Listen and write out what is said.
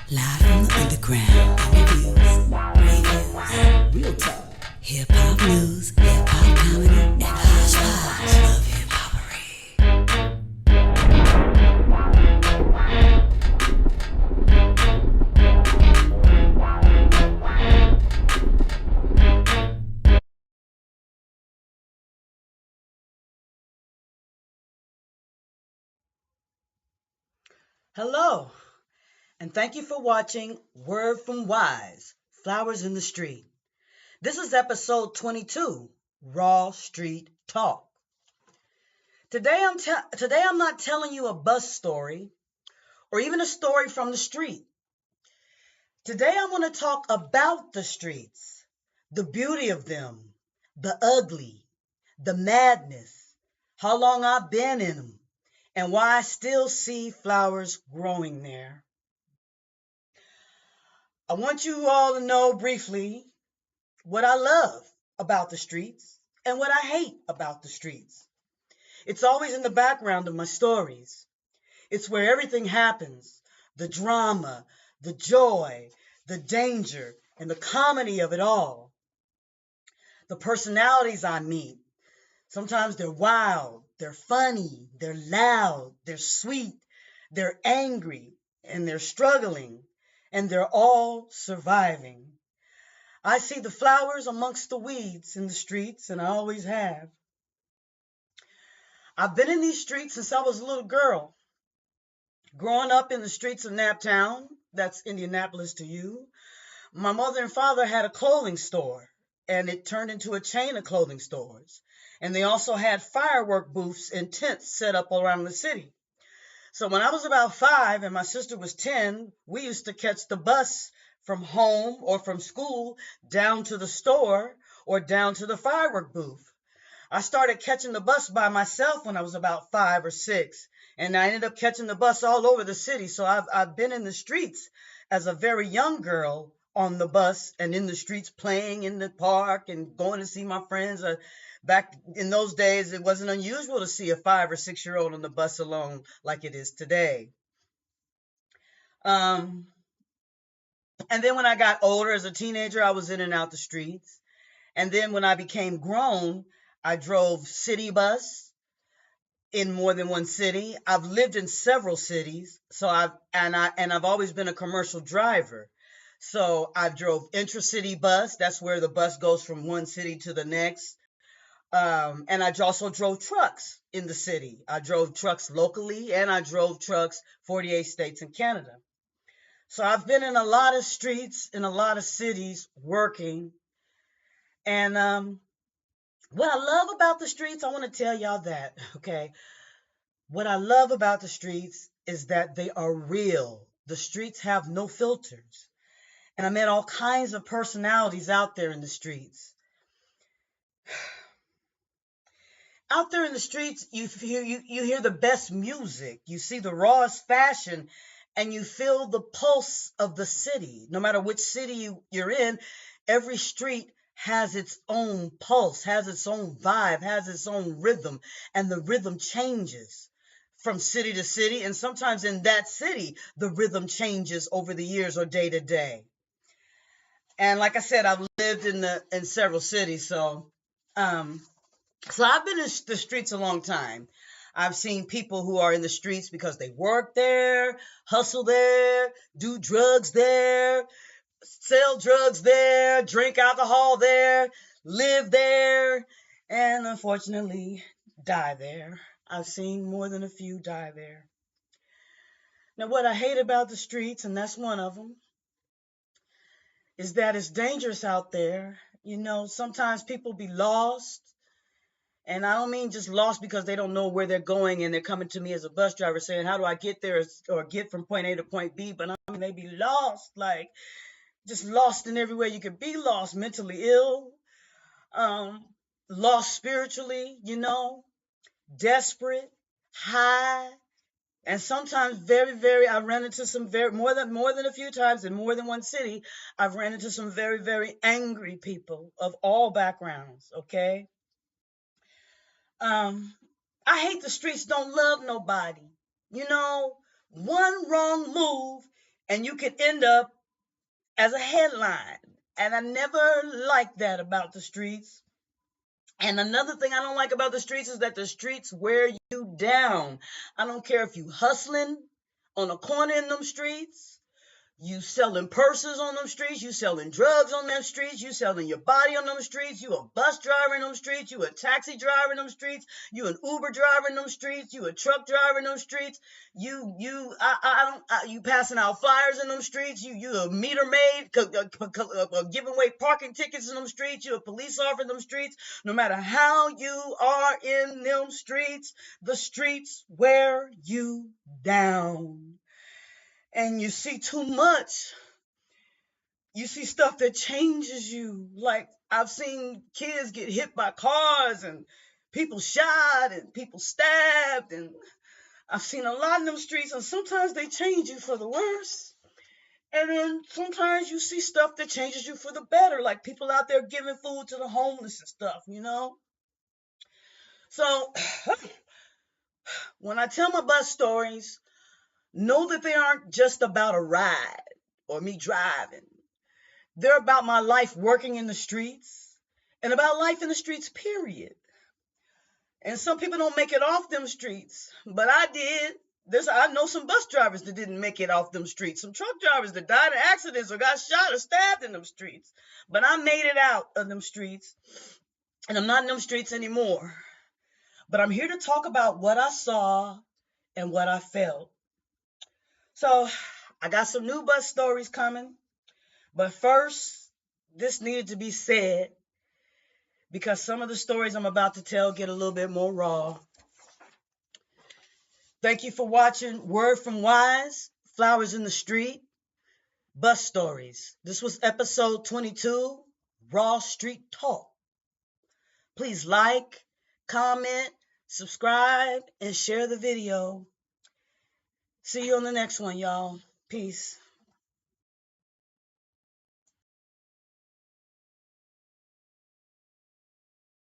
Live from the underground. Interviews, reviews, real talk, hip hop news, hip hop comedy, and hodgepodge of hip hoppery. Hello, and thank you for watching Word from Wize, Flowers in the Street. This is episode 22, Raw Street Talk. Today I'm not telling you a bus story or even a story from the street. Today I want to talk about the streets, the beauty of them, the ugly, the madness, how long I've been in them, and why I still see flowers growing there. I want you all to know briefly what I love about the streets and what I hate about the streets. It's always in the background of my stories. It's where everything happens, the drama, the joy, the danger, and the comedy of it all. The personalities I meet, sometimes they're wild, they're funny, they're loud, they're sweet, they're angry, and they're struggling, and they're all surviving. I see the flowers amongst the weeds in the streets, and I always have. I've been in these streets since I was a little girl. Growing up in the streets of Naptown, that's Indianapolis to you, my mother and father had a clothing store, and it turned into a chain of clothing stores. And they also had firework booths and tents set up all around the city. So when I was about 5 and my sister was 10, we used to catch the bus from home or from school down to the store or down to the firework booth. I started catching the bus by myself when I was about 5 or 6, and I ended up catching the bus all over the city. So I've been in the streets as a very young girl on the bus and in the streets playing in the park and going to see my friends. Back in those days, it wasn't unusual to see a 5 or 6-year-old on the bus alone like it is today. And then when I got older as a teenager, I was in and out the streets. And then when I became grown, I drove city bus in more than one city. I've lived in several cities, so I've always been a commercial driver. So I've drove intracity bus. That's where the bus goes from one city to the next. And I also drove trucks in the city. I drove trucks locally, and I drove trucks 48 states in Canada. So I've been in a lot of streets in a lot of cities working. And what I love about the streets, I want to tell y'all that, okay? What I love about the streets is that they are real. The streets have no filters. And I met all kinds of personalities out there in the streets. Out there in the streets, you hear the best music. You see the rawest fashion, and you feel the pulse of the city. No matter which city you're in, every street has its own pulse, has its own vibe, has its own rhythm, and the rhythm changes from city to city, and sometimes in that city, the rhythm changes over the years or day to day. And like I said, I've lived in several cities, so I've been in the streets a long time. I've seen people who are in the streets because they work there, hustle there, do drugs there, sell drugs there, drink alcohol there, live there, and unfortunately die there. I've seen more than a few die there. Now, what I hate about the streets, and that's one of them, is that it's dangerous out there. You know, sometimes people be lost. And I don't mean just lost because they don't know where they're going and they're coming to me as a bus driver saying, how do I get there or get from point A to point B? But I mean, they be lost, like just lost in everywhere you could be lost, mentally ill, lost spiritually, desperate, high, and sometimes very, very, I ran into some more than a few times in more than one city, I've ran into some very, very angry people of all backgrounds, okay? I hate the streets don't love nobody. You know, one wrong move and you could end up as a headline. And I never liked that about the streets. And another thing I don't like about the streets is that the streets wear you down. I don't care if you hustling on a corner in them streets, you selling purses on them streets, you selling drugs on them streets, you selling your body on them streets, you a bus driver in them streets, you a taxi driver in them streets, you an Uber driver in them streets, you a truck driver in them streets, you passing out flyers in them streets, you a meter maid, giving away parking tickets in them streets, you a police officer in them streets. No matter how you are in them streets, the streets wear you down. And you see too much. You see stuff that changes you. Like, I've seen kids get hit by cars and people shot and people stabbed. And I've seen a lot in them streets, and sometimes they change you for the worse. And then sometimes you see stuff that changes you for the better, like people out there giving food to the homeless and stuff, you know? So when I tell my bus stories, know that they aren't just about a ride or me driving. They're about my life working in the streets and about life in the streets, period. And some people don't make it off them streets, but I did. I know some bus drivers that didn't make it off them streets, some truck drivers that died in accidents or got shot or stabbed in them streets. But I made it out of them streets, and I'm not in them streets anymore. But I'm here to talk about what I saw and what I felt. So I got some new bus stories coming, but first, this needed to be said because some of the stories I'm about to tell get a little bit more raw. Thank you for watching Word from Wize, Flowers in the Street, Bus Stories. This was episode 22, Raw Street Talk. Please like, comment, subscribe, and share the video. See you on the next one, y'all. Peace.